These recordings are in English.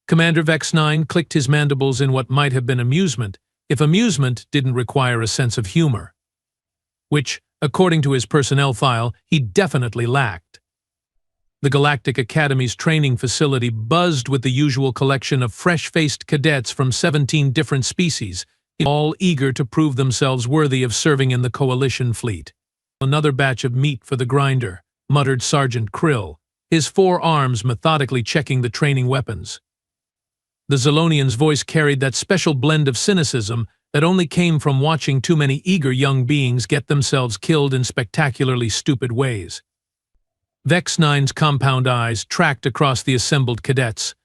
Commander Vex 9 clicked his mandibles in what might have been amusement, if amusement didn't require a sense of humor. Which, according to his personnel file, he definitely lacked. The Galactic Academy's training facility buzzed with the usual collection of fresh-faced cadets from 17 different species, all eager to prove themselves worthy of serving in the Coalition fleet. "Another batch of meat for the grinder," muttered Sergeant Krill, his four arms methodically checking the training weapons. The Zolonian's voice carried that special blend of cynicism that only came from watching too many eager young beings get themselves killed in spectacularly stupid ways. Vex 9's compound eyes tracked across the assembled cadets.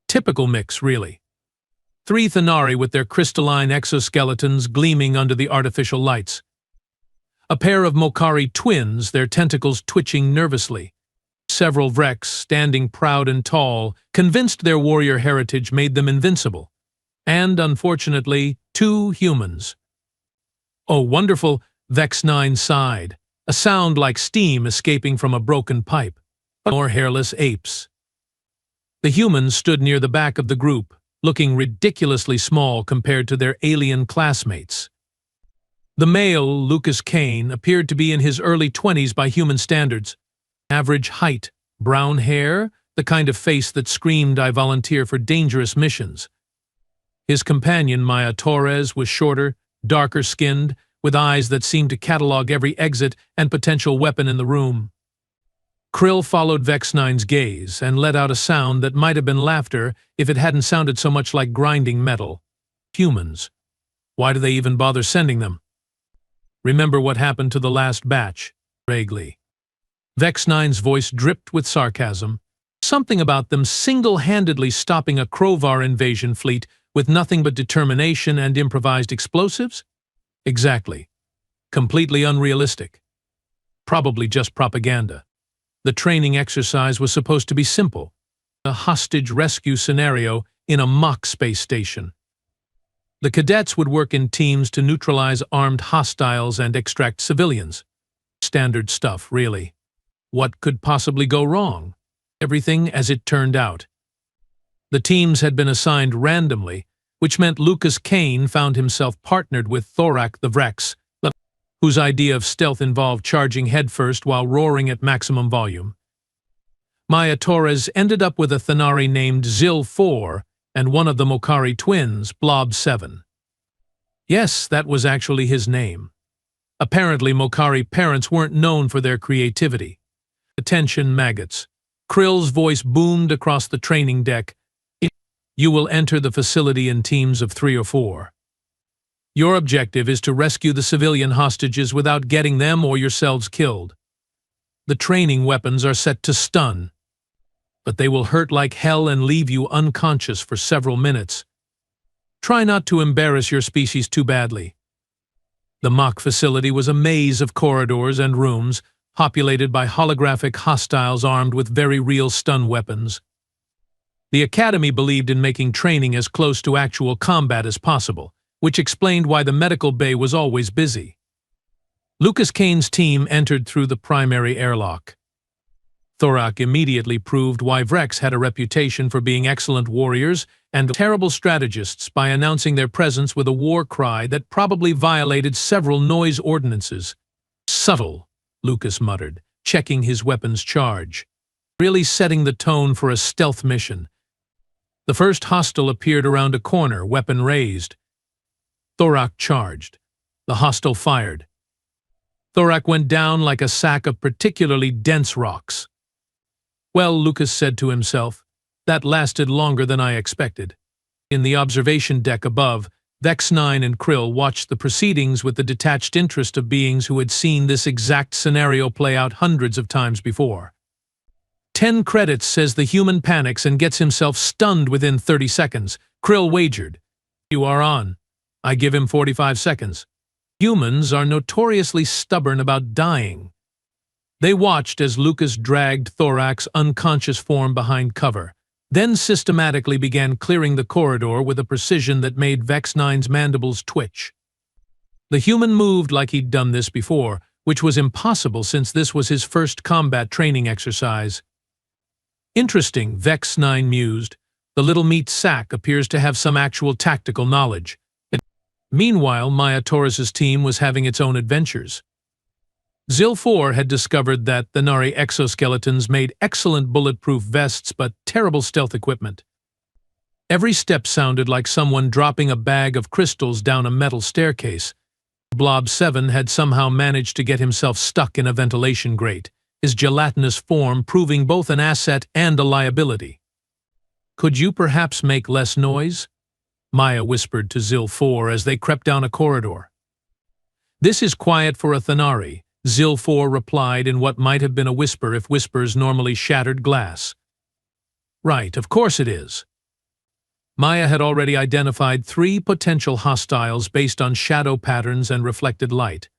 Typical mix, really. 3 Thanari with their crystalline exoskeletons gleaming under the artificial lights. A pair of Mokari twins, their tentacles twitching nervously. Several Vrex, standing proud and tall, convinced their warrior heritage made them invincible. And, unfortunately, 2 humans. "Oh, wonderful," Vex 9 sighed, a sound like steam escaping from a broken pipe. More hairless apes. The humans stood near the back of the group, looking ridiculously small compared to their alien classmates. The male, Lucas Kane, appeared to be in his early 20s by human standards. Average height, brown hair, the kind of face that screamed, "I volunteer for dangerous missions." His companion, Maya Torres, was shorter, darker-skinned, with eyes that seemed to catalog every exit and potential weapon in the room. Krill followed Vex 9's gaze and let out a sound that might have been laughter if it hadn't sounded so much like grinding metal. Humans. Why do they even bother sending them? Remember what happened to the last batch? Vaguely. Vex 9's voice dripped with sarcasm. Something about them single-handedly stopping a Krovar invasion fleet with nothing but determination and improvised explosives? Exactly. Completely unrealistic. Probably just propaganda. The training exercise was supposed to be simple. A hostage rescue scenario in a mock space station. The cadets would work in teams to neutralize armed hostiles and extract civilians. Standard stuff, really. What could possibly go wrong? Everything as it turned out. The teams had been assigned randomly, which meant Lucas Kane found himself partnered with Thorak the Vrex, whose idea of stealth involved charging headfirst while roaring at maximum volume. Maya Torres ended up with a Thanari named Zil 4 and one of the Mokari twins, Blob 7. Yes, that was actually his name. Apparently, Mokari parents weren't known for their creativity. Attention, maggots. Krill's voice boomed across the training deck. You will enter the facility in teams of 3 or 4. Your objective is to rescue the civilian hostages without getting them or yourselves killed. The training weapons are set to stun, but they will hurt like hell and leave you unconscious for several minutes. Try not to embarrass your species too badly. The mock facility was a maze of corridors and rooms, populated by holographic hostiles armed with very real stun weapons. The Academy believed in making training as close to actual combat as possible, which explained why the medical bay was always busy. Lucas Kane's team entered through the primary airlock. Thorak immediately proved why Vrex had a reputation for being excellent warriors and terrible strategists by announcing their presence with a war cry that probably violated several noise ordinances. Subtle, Lucas muttered, checking his weapon's charge. Really setting the tone for a stealth mission. The first hostile appeared around a corner, weapon raised. Thorak charged. The hostile fired. Thorak went down like a sack of particularly dense rocks. Well, Lucas said to himself, that lasted longer than I expected. In the observation deck above, Vex 9 and Krill watched the proceedings with the detached interest of beings who had seen this exact scenario play out hundreds of times before. 10 credits says the human panics and gets himself stunned within 30 seconds. Krill wagered. You are on. I give him 45 seconds. Humans are notoriously stubborn about dying. They watched as Lucas dragged Thorak's unconscious form behind cover, then systematically began clearing the corridor with a precision that made Vex 9's mandibles twitch. The human moved like he'd done this before, which was impossible since this was his first combat training exercise. Interesting, Vex 9 mused. The little meat sack appears to have some actual tactical knowledge. Meanwhile, Maya Torres's team was having its own adventures. Zil-4 had discovered that the Nari exoskeletons made excellent bulletproof vests but terrible stealth equipment. Every step sounded like someone dropping a bag of crystals down a metal staircase. Blob 7 had somehow managed to get himself stuck in a ventilation grate, his gelatinous form proving both an asset and a liability. "Could you perhaps make less noise?" Maya whispered to Zil-4 as they crept down a corridor. "This is quiet for a Thanari," Zil-4 replied in what might have been a whisper if whispers normally shattered glass. "Right, of course it is." Maya had already identified 3 potential hostiles based on shadow patterns and reflected light.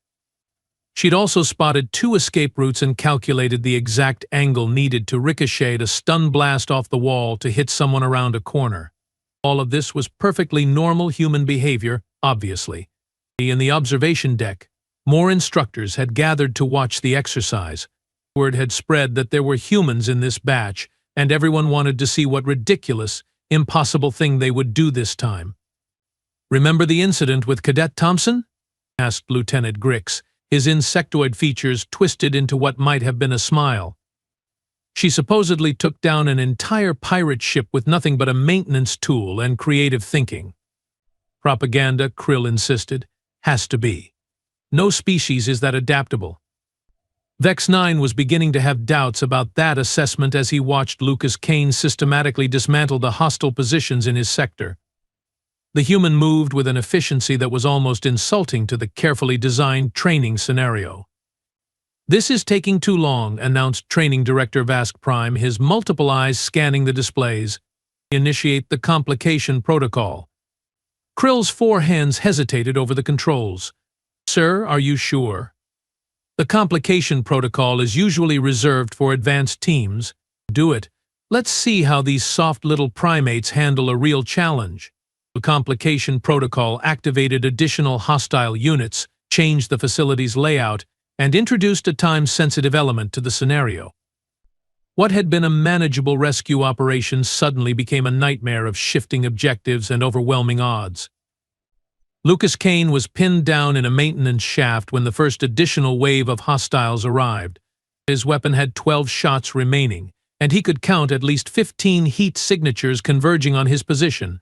She'd also spotted 2 escape routes and calculated the exact angle needed to ricochet a stun blast off the wall to hit someone around a corner. All of this was perfectly normal human behavior, obviously. In the observation deck, more instructors had gathered to watch the exercise. Word had spread that there were humans in this batch, and everyone wanted to see what ridiculous, impossible thing they would do this time. "Remember the incident with Cadet Thompson?" asked Lieutenant Grix, his insectoid features twisted into what might have been a smile. "She supposedly took down an entire pirate ship with nothing but a maintenance tool and creative thinking." "Propaganda," Krill insisted. "Has to be. No species is that adaptable." Vex 9 was beginning to have doubts about that assessment as he watched Lucas Kane systematically dismantle the hostile positions in his sector. The human moved with an efficiency that was almost insulting to the carefully designed training scenario. "This is taking too long," announced Training Director Vask Prime, his multiple eyes scanning the displays. "Initiate the complication protocol." Krill's 4 hands hesitated over the controls. "Sir, are you sure?" "The complication protocol is usually reserved for advanced teams. Do it. Let's see how these soft little primates handle a real challenge." The complication protocol activated additional hostile units, changed the facility's layout, and introduced a time-sensitive element to the scenario. What had been a manageable rescue operation suddenly became a nightmare of shifting objectives and overwhelming odds. Lucas Kane was pinned down in a maintenance shaft when the first additional wave of hostiles arrived. His weapon had 12 shots remaining, and he could count at least 15 heat signatures converging on his position.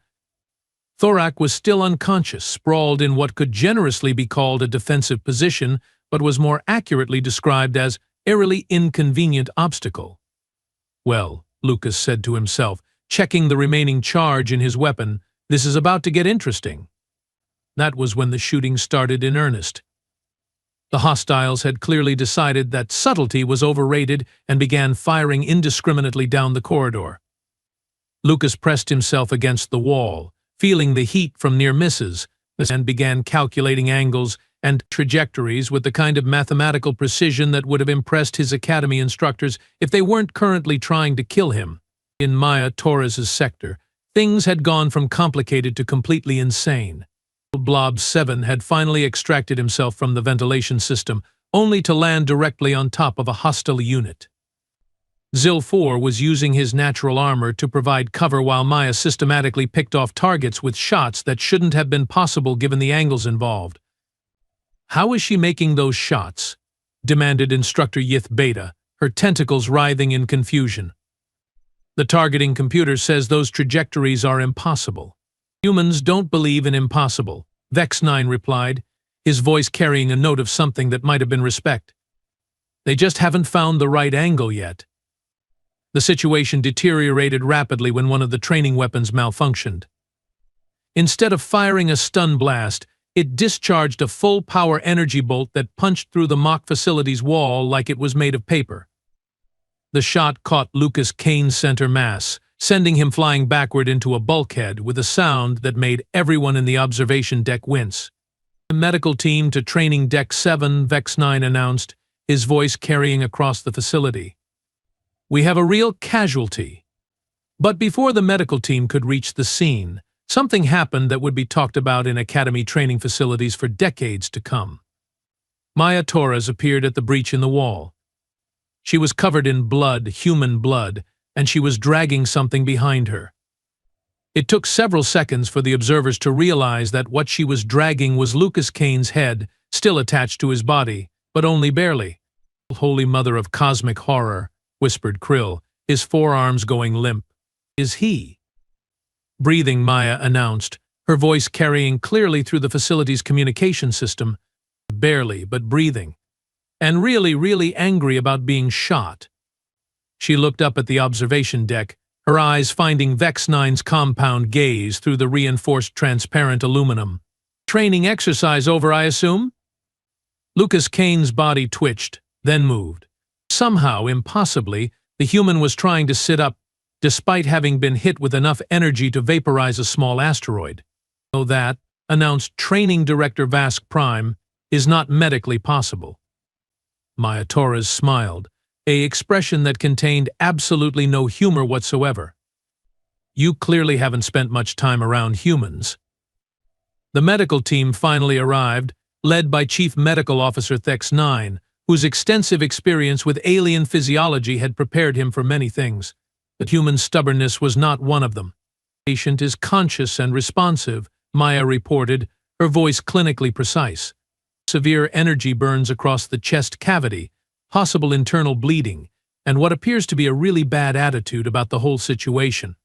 Thorak was still unconscious, sprawled in what could generously be called a defensive position, but was more accurately described as eerily inconvenient obstacle. "Well," Lucas said to himself, checking the remaining charge in his weapon, "this is about to get interesting." That was when the shooting started in earnest. The hostiles had clearly decided that subtlety was overrated and began firing indiscriminately down the corridor. Lucas pressed himself against the wall, feeling the heat from near misses, and began calculating angles and trajectories with the kind of mathematical precision that would have impressed his academy instructors if they weren't currently trying to kill him. In Maya Torres's sector, things had gone from complicated to completely insane. Blob 7 had finally extracted himself from the ventilation system, only to land directly on top of a hostile unit. Zil-4 was using his natural armor to provide cover while Maya systematically picked off targets with shots that shouldn't have been possible given the angles involved. "How is she making those shots?" demanded Instructor Yith Beta, her tentacles writhing in confusion. "The targeting computer says those trajectories are impossible." "Humans don't believe in impossible," Vex 9 replied, his voice carrying a note of something that might have been respect. "They just haven't found the right angle yet." The situation deteriorated rapidly when one of the training weapons malfunctioned. Instead of firing a stun blast, it discharged a full-power energy bolt that punched through the mock facility's wall like it was made of paper. The shot caught Lucas Kane's center mass, sending him flying backward into a bulkhead with a sound that made everyone in the observation deck wince. "The medical team to Training Deck 7, Vex 9 announced, his voice carrying across the facility. "We have a real casualty." But before the medical team could reach the scene, something happened that would be talked about in academy training facilities for decades to come. Maya Torres appeared at the breach in the wall. She was covered in blood, human blood, and she was dragging something behind her. It took several seconds for the observers to realize that what she was dragging was Lucas Kane's head, still attached to his body, but only barely. "Holy Mother of Cosmic Horror," whispered Krill, his forearms going limp. "Is he?" "Breathing," Maya announced, her voice carrying clearly through the facility's communication system. "Barely, but breathing. And really, really angry about being shot." She looked up at the observation deck, her eyes finding Vex 9's compound gaze through the reinforced transparent aluminum. "Training exercise over, I assume?" Lucas Kane's body twitched, then moved. Somehow, impossibly, the human was trying to sit up, despite having been hit with enough energy to vaporize a small asteroid. "So that," announced Training Director Vask Prime, "is not medically possible." Maya Torres smiled, an expression that contained absolutely no humor whatsoever. "You clearly haven't spent much time around humans." The medical team finally arrived, led by Chief Medical Officer Vex 9, whose extensive experience with alien physiology had prepared him for many things. But human stubbornness was not one of them. "The patient is conscious and responsive," Maya reported, her voice clinically precise. "Severe energy burns across the chest cavity, possible internal bleeding, and what appears to be a really bad attitude about the whole situation."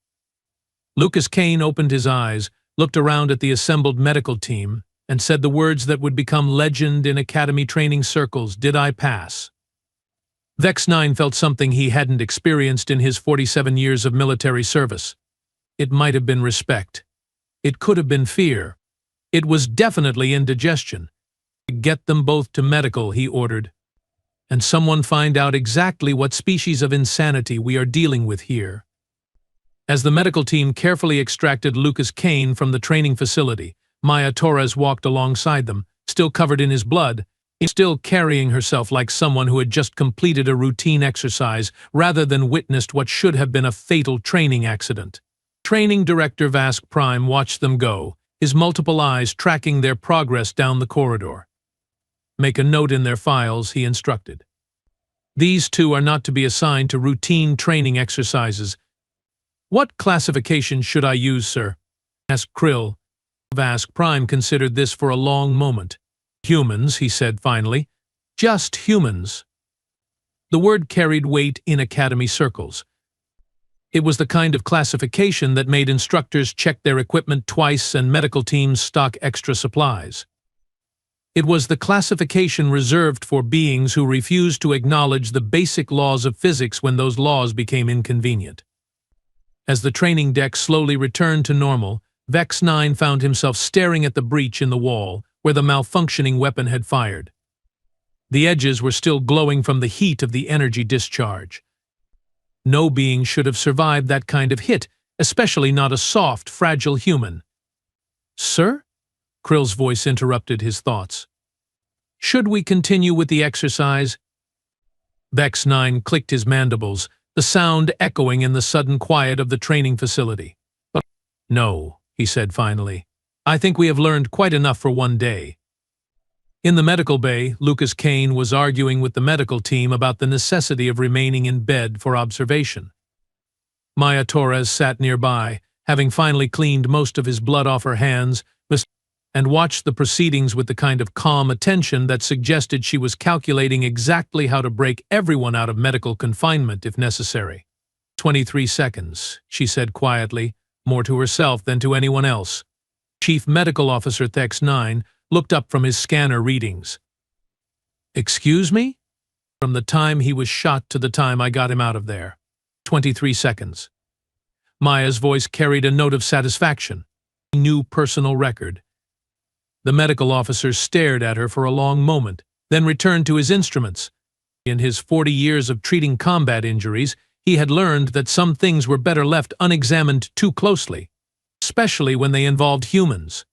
Lucas Kane opened his eyes, looked around at the assembled medical team, and said the words that would become legend in academy training circles, "Did I pass?" Vex 9 felt something he hadn't experienced in his 47 years of military service. It might have been respect. It could have been fear. It was definitely indigestion. "Get them both to medical," he ordered. "And someone find out exactly what species of insanity we are dealing with here." As the medical team carefully extracted Lucas Kane from the training facility, Maya Torres walked alongside them, still covered in his blood, still carrying herself like someone who had just completed a routine exercise rather than witnessed what should have been a fatal training accident. Training Director Vask Prime watched them go, his multiple eyes tracking their progress down the corridor. "Make a note in their files," he instructed. "These two are not to be assigned to routine training exercises." "What classification should I use, sir?" asked Krill. Vask Prime considered this for a long moment. "Humans," he said finally. "Just humans." The word carried weight in academy circles. It was the kind of classification that made instructors check their equipment twice and medical teams stock extra supplies. It was the classification reserved for beings who refused to acknowledge the basic laws of physics when those laws became inconvenient. As the training deck slowly returned to normal, Vex 9 found himself staring at the breach in the wall where the malfunctioning weapon had fired. The edges were still glowing from the heat of the energy discharge. No being should have survived that kind of hit, especially not a soft, fragile human. "Sir?" Krill's voice interrupted his thoughts. "Should we continue with the exercise?" Vex 9 clicked his mandibles, the sound echoing in the sudden quiet of the training facility. "No," he said finally. "I think we have learned quite enough for one day." In the medical bay, Lucas Kane was arguing with the medical team about the necessity of remaining in bed for observation. Maya Torres sat nearby, having finally cleaned most of his blood off her hands, and watched the proceedings with the kind of calm attention that suggested she was calculating exactly how to break everyone out of medical confinement if necessary. 23 seconds, she said quietly, more to herself than to anyone else. Chief Medical Officer Vex 9 looked up from his scanner readings. "Excuse me?" "From the time he was shot to the time I got him out of there. 23 seconds. Maya's voice carried a note of satisfaction. New personal record. The medical officer stared at her for a long moment, then returned to his instruments. In his 40 years of treating combat injuries, he had learned that some things were better left unexamined too closely, especially when they involved humans.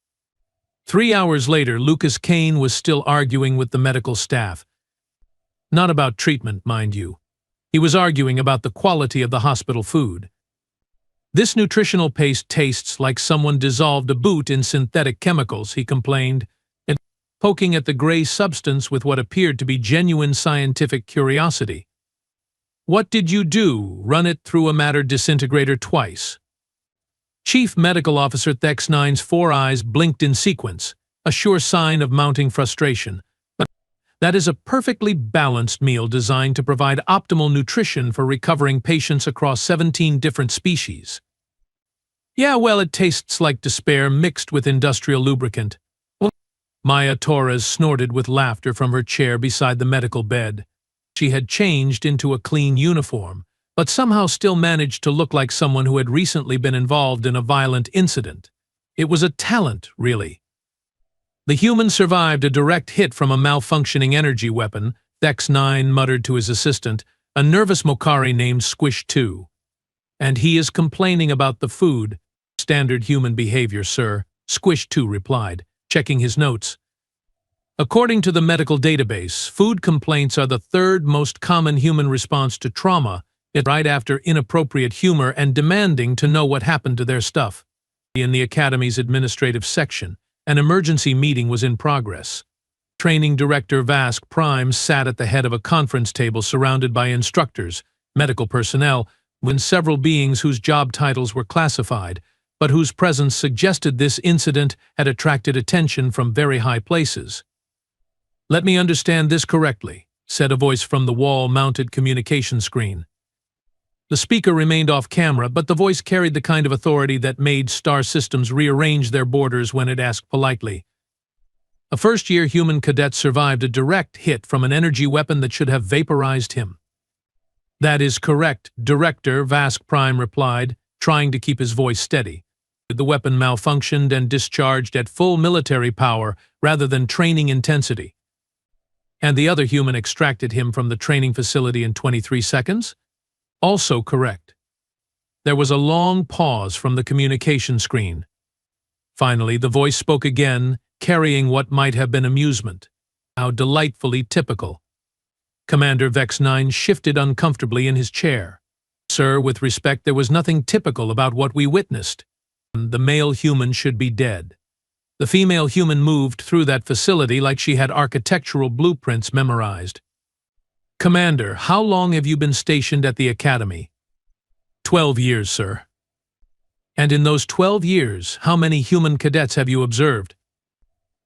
3 hours later, Lucas Kane was still arguing with the medical staff. Not about treatment, mind you. He was arguing about the quality of the hospital food. "This nutritional paste tastes like someone dissolved a boot in synthetic chemicals," he complained, and poking at the gray substance with what appeared to be genuine scientific curiosity. "What did you do? Run it through a matter disintegrator twice?" Chief Medical Officer Thex9's four eyes blinked in sequence, a sure sign of mounting frustration. But that is a perfectly balanced meal designed to provide optimal nutrition for recovering patients across 17 different species. Yeah, well, it tastes like despair mixed with industrial lubricant. Maya Torres snorted with laughter from her chair beside the medical bed. She had changed into a clean uniform, but somehow still managed to look like someone who had recently been involved in a violent incident. It was a talent, really. The human survived a direct hit from a malfunctioning energy weapon, Thex9 muttered to his assistant, a nervous Mokari named Squish 2. And he is complaining about the food. Standard human behavior, sir, Squish 2 replied, checking his notes. According to the medical database, food complaints are the third most common human response to trauma, right after inappropriate humor and demanding to know what happened to their stuff. In the Academy's administrative section, an emergency meeting was in progress. Training Director Vask Prime sat at the head of a conference table surrounded by instructors, medical personnel, and several beings whose job titles were classified, but whose presence suggested this incident had attracted attention from very high places. "Let me understand this correctly," said a voice from the wall-mounted communication screen. The speaker remained off camera, but the voice carried the kind of authority that made star systems rearrange their borders when it asked politely. A first-year human cadet survived a direct hit from an energy weapon that should have vaporized him. "That is correct, Director," Vask Prime replied, trying to keep his voice steady. The weapon malfunctioned and discharged at full military power rather than training intensity. "And the other human extracted him from the training facility in 23 seconds? Also correct." There was a long pause from the communication screen. Finally, the voice spoke again, carrying what might have been amusement. How delightfully typical. Commander Vex-9 shifted uncomfortably in his chair. "Sir, with respect, there was nothing typical about what we witnessed. The male human should be dead. The female human moved through that facility like she had architectural blueprints memorized." "Commander, how long have you been stationed at the Academy?" 12 years, sir." "And in those 12 years, how many human cadets have you observed?"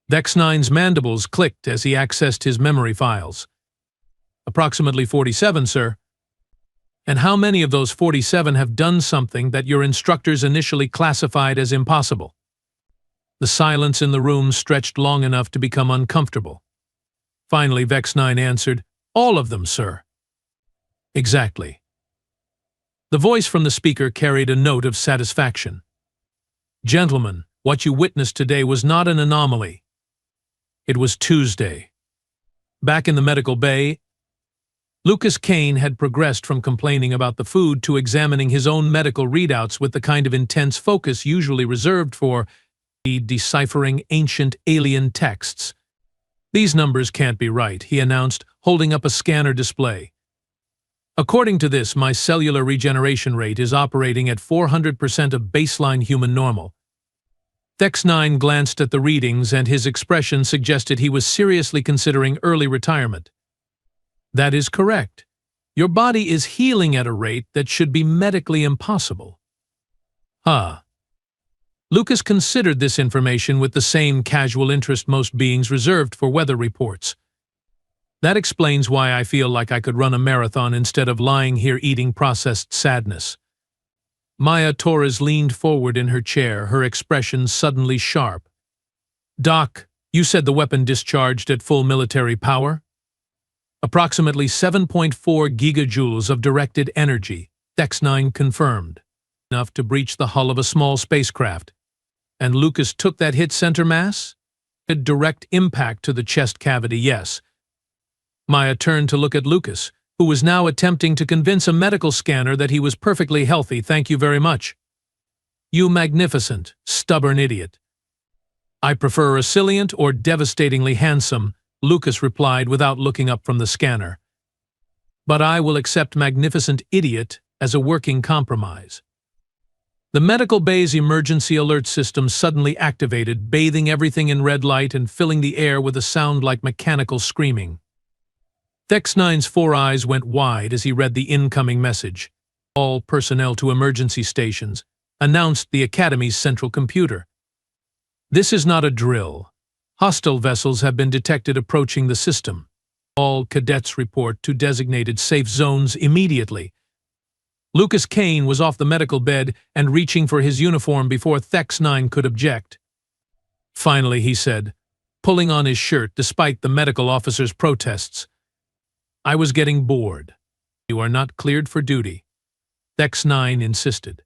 Vex-9's mandibles clicked as he accessed his memory files. "Approximately 47, sir." "And how many of those 47 have done something that your instructors initially classified as impossible?" The silence in the room stretched long enough to become uncomfortable. Finally, Vex-9 answered, "All of them, sir." "Exactly." The voice from the speaker carried a note of satisfaction. "Gentlemen, what you witnessed today was not an anomaly. It was Tuesday." Back in the medical bay, Lucas Kane had progressed from complaining about the food to examining his own medical readouts with the kind of intense focus usually reserved for deciphering ancient alien texts. "These numbers can't be right," he announced, holding up a scanner display. "According to this, my cellular regeneration rate is operating at 400% of baseline human normal." Thex9 glanced at the readings, and his expression suggested he was seriously considering early retirement. "That is correct. Your body is healing at a rate that should be medically impossible." "Ah." Lucas considered this information with the same casual interest most beings reserved for weather reports. "That explains why I feel like I could run a marathon instead of lying here eating processed sadness." Maya Torres leaned forward in her chair, her expression suddenly sharp. "Doc, you said the weapon discharged at full military power?" "Approximately 7.4 gigajoules of directed energy," Thex9 confirmed. "Enough to breach the hull of a small spacecraft." "And Lucas took that hit center mass?" "A direct impact to the chest cavity, yes." Maya turned to look at Lucas, who was now attempting to convince a medical scanner that he was perfectly healthy. "Thank you very much." "You magnificent, stubborn idiot." "I prefer resilient or devastatingly handsome," Lucas replied without looking up from the scanner. "But I will accept magnificent idiot as a working compromise." The medical bay's emergency alert system suddenly activated, bathing everything in red light and filling the air with a sound like mechanical screaming. Thex9's four eyes went wide as he read the incoming message. "All personnel to emergency stations. announced the Academy's central computer. "This is not a drill. Hostile vessels have been detected approaching the system. All cadets report to designated safe zones immediately." Lucas Kane was off the medical bed and reaching for his uniform before Thex-9 could object. "Finally," he said, pulling on his shirt despite the medical officer's protests. "I was getting bored." "You are not cleared for duty," Thex-9 insisted.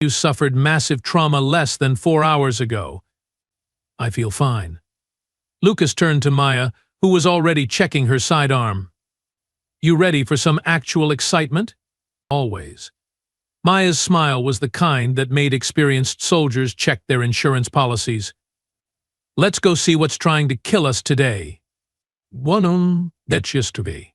"You suffered massive trauma less than 4 hours ago." "I feel fine." Lucas turned to Maya, who was already checking her sidearm. "You ready for some actual excitement?" "Always." Maya's smile was the kind that made experienced soldiers check their insurance policies. "Let's go see what's trying to kill us today." That's used to be."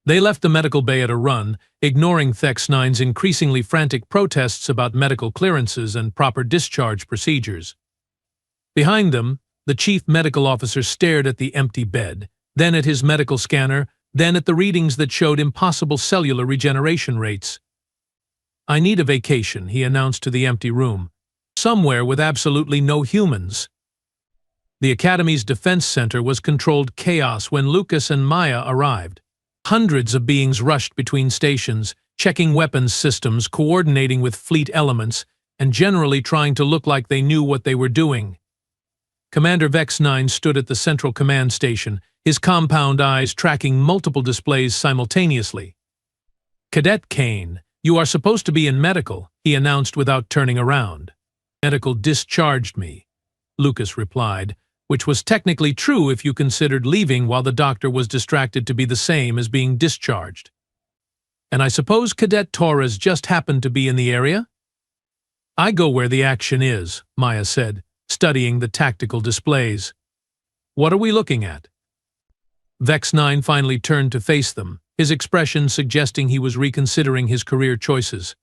They left the medical bay at a run, ignoring Thex-9's increasingly frantic protests about medical clearances and proper discharge procedures. Behind them, the chief medical officer stared at the empty bed, then at his medical scanner, then at the readings that showed impossible cellular regeneration rates. "I need a vacation," he announced to the empty room. "Somewhere with absolutely no humans." The Academy's defense center was controlled chaos when Lucas and Maya arrived. Hundreds of beings rushed between stations, checking weapons systems, coordinating with fleet elements, and generally trying to look like they knew what they were doing. Commander Vex-9 stood at the central command station, his compound eyes tracking multiple displays simultaneously. "Cadet Kane, you are supposed to be in medical," he announced without turning around. "Medical discharged me," Lucas replied, which was technically true if you considered leaving while the doctor was distracted to be the same as being discharged. "And I suppose Cadet Torres just happened to be in the area?" "I go where the action is," Maya said, studying the tactical displays. "What are we looking at?" Vex-9 finally turned to face them, his expression suggesting he was reconsidering his career choices.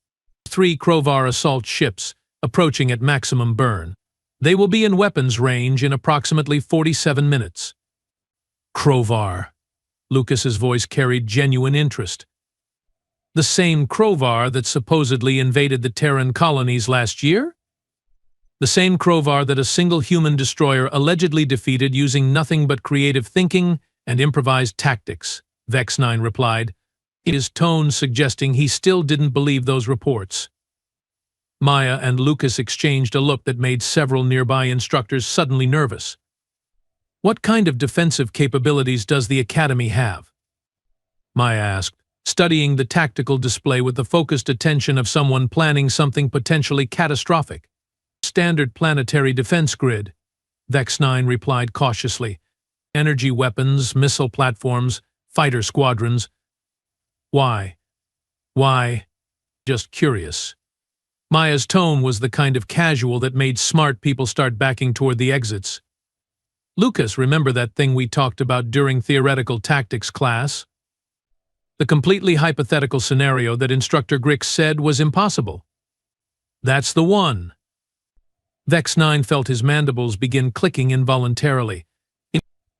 3 Krovar assault ships, approaching at maximum burn. They will be in weapons range in approximately 47 minutes. "Krovar." Lucas's voice carried genuine interest. "The same Krovar that supposedly invaded the Terran colonies last year?" "The same Krovar that a single human destroyer allegedly defeated using nothing but creative thinking and improvised tactics," Vex-9 replied, his tone suggesting he still didn't believe those reports. Maya and Lucas exchanged a look that made several nearby instructors suddenly nervous. "What kind of defensive capabilities does the Academy have?" Maya asked, studying the tactical display with the focused attention of someone planning something potentially catastrophic. "Standard planetary defense grid," Vex-9 replied cautiously. "Energy weapons, missile platforms, fighter squadrons." Why? "Just curious." Maya's tone was the kind of casual that made smart people start backing toward the exits. "Lucas, remember that thing we talked about during theoretical tactics class? The completely hypothetical scenario that Instructor Grix said was impossible." "That's the one." Vex-9 felt his mandibles begin clicking involuntarily.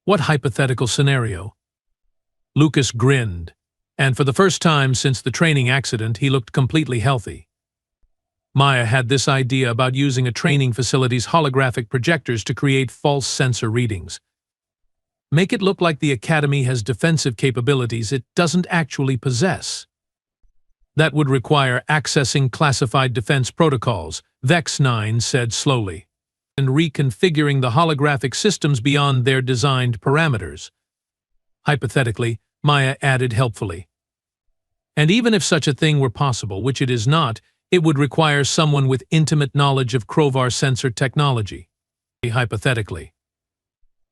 "What hypothetical scenario?" Lucas grinned, and for the first time since the training accident, he looked completely healthy. Maya had this idea about using a training facility's holographic projectors to create false sensor readings. Make it look like the Academy has defensive capabilities it doesn't actually possess. That would require accessing classified defense protocols, Vex-9 said slowly, and reconfiguring the holographic systems beyond their designed parameters. Hypothetically, Maya added helpfully. And even if such a thing were possible, which it is not, it would require someone with intimate knowledge of Krovar sensor technology. Hypothetically.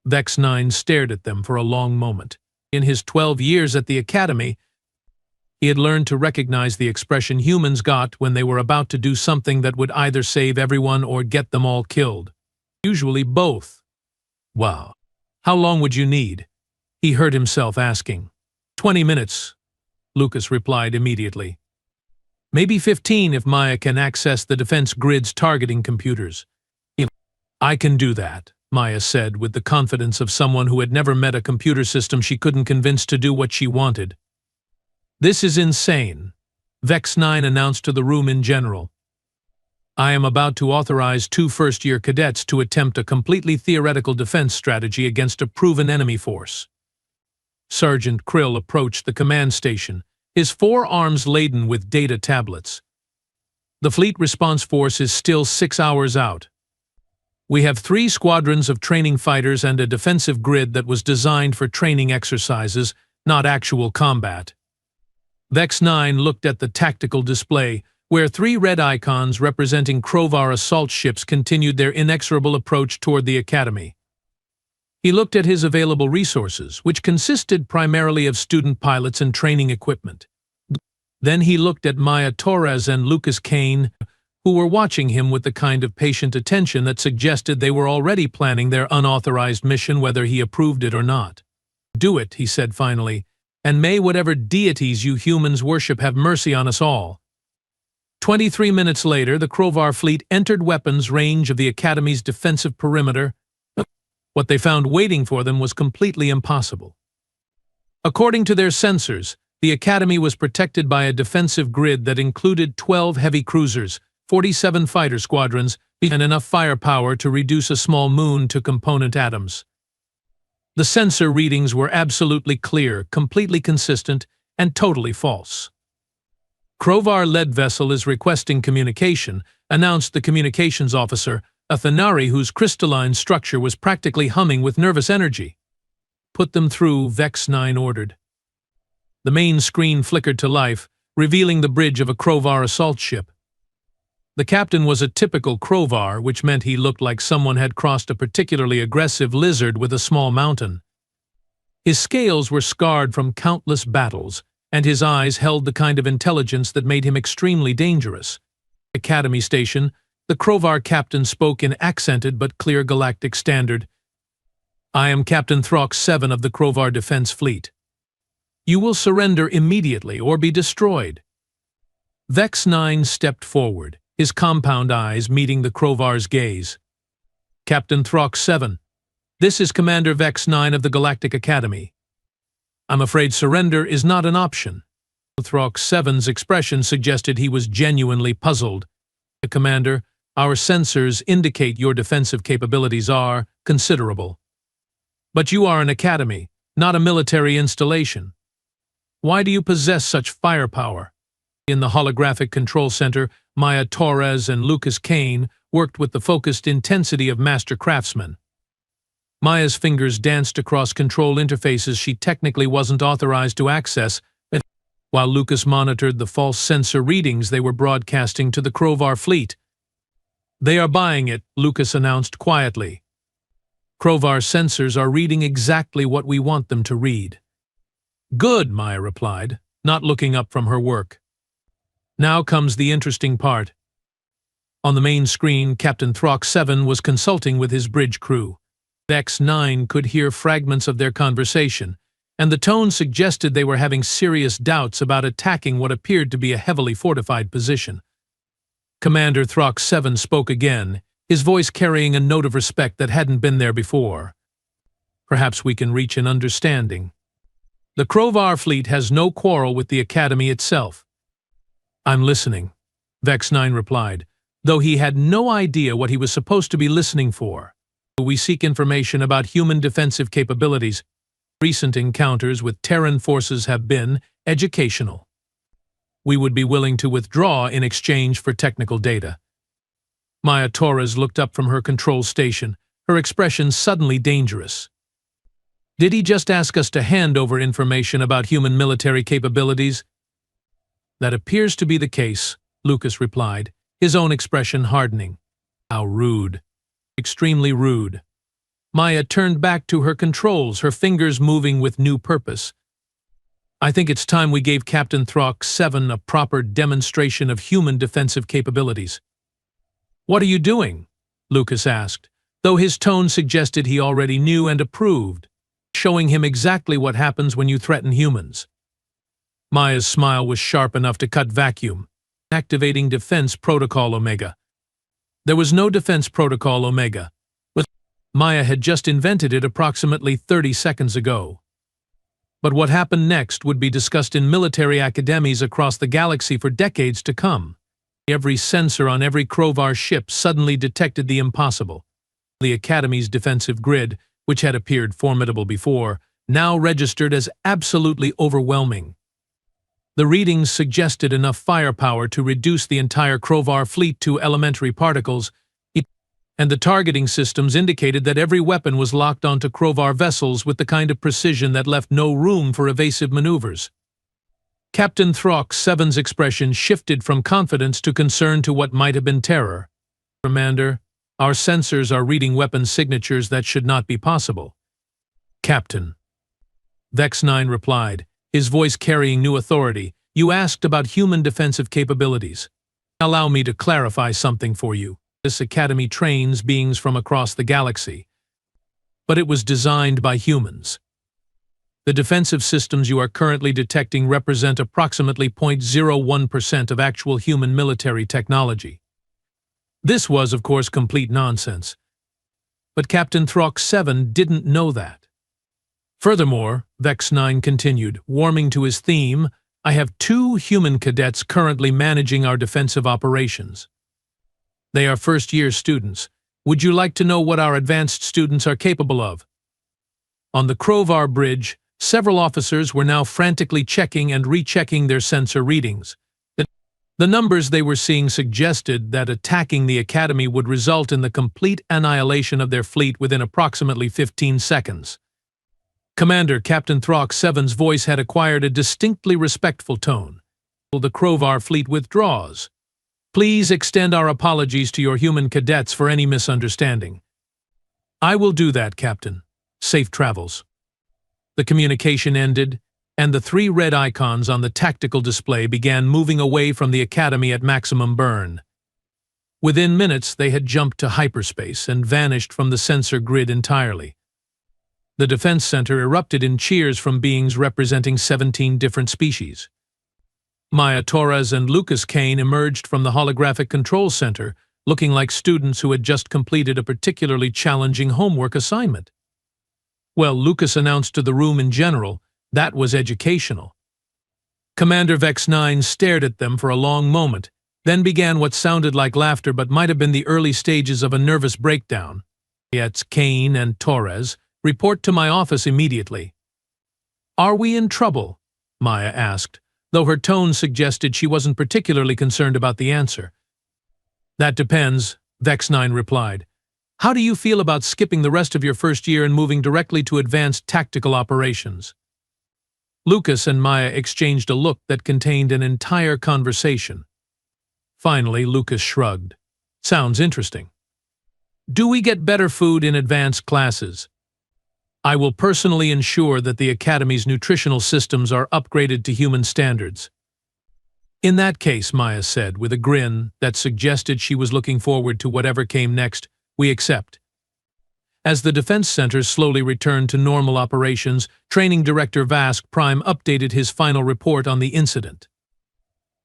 Vex-9 stared at them for a long moment. In his 12 years at the Academy, he had learned to recognize the expression humans got when they were about to do something that would either save everyone or get them all killed. Usually both. "Wow. How long would you need?" he heard himself asking. 20 minutes, Lucas replied immediately. "Maybe 15 if Maya can access the defense grid's targeting computers." "I can do that," Maya said with the confidence of someone who had never met a computer system she couldn't convince to do what she wanted. "This is insane," Vex-9 announced to the room in general. I am about to authorize 2 first-year cadets to attempt a completely theoretical defense strategy against a proven enemy force. Sergeant Krill approached the command station, his 4 arms laden with data tablets. The Fleet Response Force is still 6 hours out. We have 3 squadrons of training fighters and a defensive grid that was designed for training exercises, not actual combat. Vex 9 looked at the tactical display, where 3 red icons representing Krovar assault ships continued their inexorable approach toward the Academy. He looked at his available resources, which consisted primarily of student pilots and training equipment. Then he looked at Maya Torres and Lucas Kane, who were watching him with the kind of patient attention that suggested they were already planning their unauthorized mission whether he approved it or not. "Do it," he said finally, "and may whatever deities you humans worship have mercy on us all." 23 minutes later, the Krovar fleet entered weapons range of the Academy's defensive perimeter. What they found waiting for them was completely impossible. According to their sensors, the Academy was protected by a defensive grid that included 12 heavy cruisers, 47 fighter squadrons, and enough firepower to reduce a small moon to component atoms. The sensor readings were absolutely clear, completely consistent, and totally false. "Krovar lead vessel is requesting communication," announced the communications officer, a Thanari whose crystalline structure was practically humming with nervous energy. "Put them through," Vex 9 ordered. The main screen flickered to life, revealing the bridge of a Krovar assault ship. The captain was a typical Krovar, which meant he looked like someone had crossed a particularly aggressive lizard with a small mountain. His scales were scarred from countless battles, and his eyes held the kind of intelligence that made him extremely dangerous. Academy Station, the Krovar captain spoke in accented but clear galactic standard. "I am Captain Throx 7 of the Krovar Defense Fleet. You will surrender immediately or be destroyed." Vex 9 stepped forward, his compound eyes meeting the Krovar's gaze. "Captain Throx 7, this is Commander Vex 9 of the Galactic Academy. I'm afraid surrender is not an option." Throx 7's expression suggested he was genuinely puzzled. "Commander, our sensors indicate your defensive capabilities are considerable. But you are an academy, not a military installation. Why do you possess such firepower?" In the holographic control center, Maya Torres and Lucas Kane worked with the focused intensity of master craftsmen. Maya's fingers danced across control interfaces she technically wasn't authorized to access, while Lucas monitored the false sensor readings they were broadcasting to the Krovar fleet. "They are buying it," Lucas announced quietly. "Krovar sensors are reading exactly what we want them to read." "Good," Maya replied, not looking up from her work. "Now comes the interesting part." On the main screen, Captain Throx 7 was consulting with his bridge crew. Vex 9 could hear fragments of their conversation, and the tone suggested they were having serious doubts about attacking what appeared to be a heavily fortified position. Commander Throx 7 spoke again, his voice carrying a note of respect that hadn't been there before. "Perhaps we can reach an understanding. The Krovar fleet has no quarrel with the Academy itself." "I'm listening," Vex 9 replied, though he had no idea what he was supposed to be listening for. "We seek information about human defensive capabilities. Recent encounters with Terran forces have been educational. We would be willing to withdraw in exchange for technical data." Maya Torres looked up from her control station, her expression suddenly dangerous. "Did he just ask us to hand over information about human military capabilities?" "That appears to be the case," Lucas replied, his own expression hardening. "How rude. Extremely rude." Maya turned back to her controls, her fingers moving with new purpose. "I think it's time we gave Captain Throx 7 a proper demonstration of human defensive capabilities." "What are you doing?" Lucas asked, though his tone suggested he already knew and approved. "Showing him exactly what happens when you threaten humans." Maya's smile was sharp enough to cut vacuum. "Activating Defense Protocol Omega." There was no Defense Protocol Omega. Maya had just invented it approximately 30 seconds ago. But what happened next would be discussed in military academies across the galaxy for decades to come. Every sensor on every Crovar ship suddenly detected the impossible. The Academy's defensive grid, which had appeared formidable before, now registered as absolutely overwhelming. The readings suggested enough firepower to reduce the entire Crovar fleet to elementary particles, and the targeting systems indicated that every weapon was locked onto Crovar vessels with the kind of precision that left no room for evasive maneuvers. Captain Throck 7's expression shifted from confidence to concern to what might have been terror. "Commander, our sensors are reading weapon signatures that should not be possible." "Captain," Vex 9 replied, his voice carrying new authority, "you asked about human defensive capabilities. Allow me to clarify something for you. This Academy trains beings from across the galaxy, but it was designed by humans. The defensive systems you are currently detecting represent approximately 0.01% of actual human military technology." This was, of course, complete nonsense. But Captain Throck 7 didn't know that. "Furthermore," Vex 9 continued, warming to his theme, "I have 2 human cadets currently managing our defensive operations. They are first-year students. Would you like to know what our advanced students are capable of?" On the Crovar bridge, several officers were now frantically checking and rechecking their sensor readings. The numbers they were seeing suggested that attacking the Academy would result in the complete annihilation of their fleet within approximately 15 seconds. "Commander," Captain Throck 7's voice had acquired a distinctly respectful tone. "The Crovar fleet withdraws. Please extend our apologies to your human cadets for any misunderstanding." "I will do that, Captain. Safe travels." The communication ended, and the 3 red icons on the tactical display began moving away from the Academy at maximum burn. Within minutes, they had jumped to hyperspace and vanished from the sensor grid entirely. The defense center erupted in cheers from beings representing 17 different species. Maya Torres and Lucas Kane emerged from the holographic control center, looking like students who had just completed a particularly challenging homework assignment. Well, Lucas announced to the room in general, that was educational. Commander Vex 9 stared at them for a long moment, then began what sounded like laughter but might have been the early stages of a nervous breakdown. "Yet Kane and Torres, report to my office immediately." "Are we in trouble?" Maya asked, though her tone suggested she wasn't particularly concerned about the answer. "That depends," Vex 9 replied. "How do you feel about skipping the rest of your first year and moving directly to advanced tactical operations?" Lucas and Maya exchanged a look that contained an entire conversation. Finally, Lucas shrugged. "Sounds interesting." "Do we get better food in advanced classes?" "I will personally ensure that the Academy's nutritional systems are upgraded to human standards." "In that case," Maya said, with a grin that suggested she was looking forward to whatever came next, "we accept." As the defense centers slowly returned to normal operations, Training Director Vask Prime updated his final report on the incident.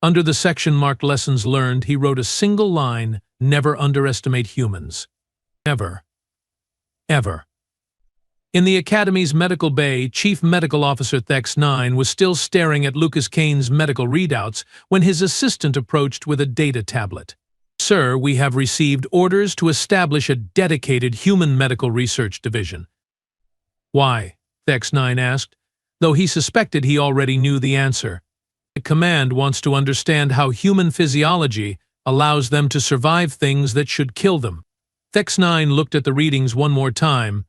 Under the section marked Lessons Learned, he wrote a single line, "Never underestimate humans. Never. Ever." In the Academy's medical bay, Chief Medical Officer Thex 9 was still staring at Lucas Kane's medical readouts when his assistant approached with a data tablet. "Sir, we have received orders to establish a dedicated human medical research division." "Why?" Thex 9 asked, though he suspected he already knew the answer. "The command wants to understand how human physiology allows them to survive things that should kill them." Thex 9 looked at the readings one more time,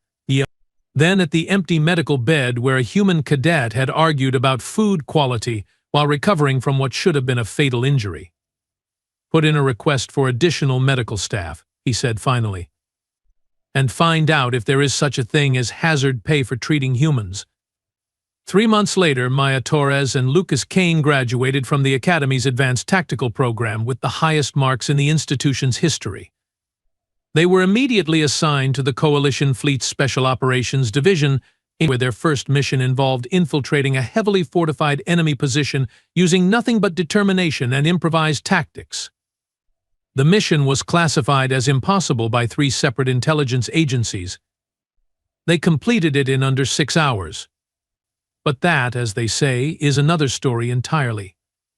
then at the empty medical bed where a human cadet had argued about food quality while recovering from what should have been a fatal injury. "Put in a request for additional medical staff," he said finally. "And find out if there is such a thing as hazard pay for treating humans." 3 months later, Maya Torres and Lucas Kane graduated from the Academy's Advanced Tactical Program with the highest marks in the institution's history. They were immediately assigned to the Coalition Fleet's Special Operations Division, where their first mission involved infiltrating a heavily fortified enemy position using nothing but determination and improvised tactics. The mission was classified as impossible by 3 separate intelligence agencies. They completed it in under 6 hours. But that, as they say, is another story entirely.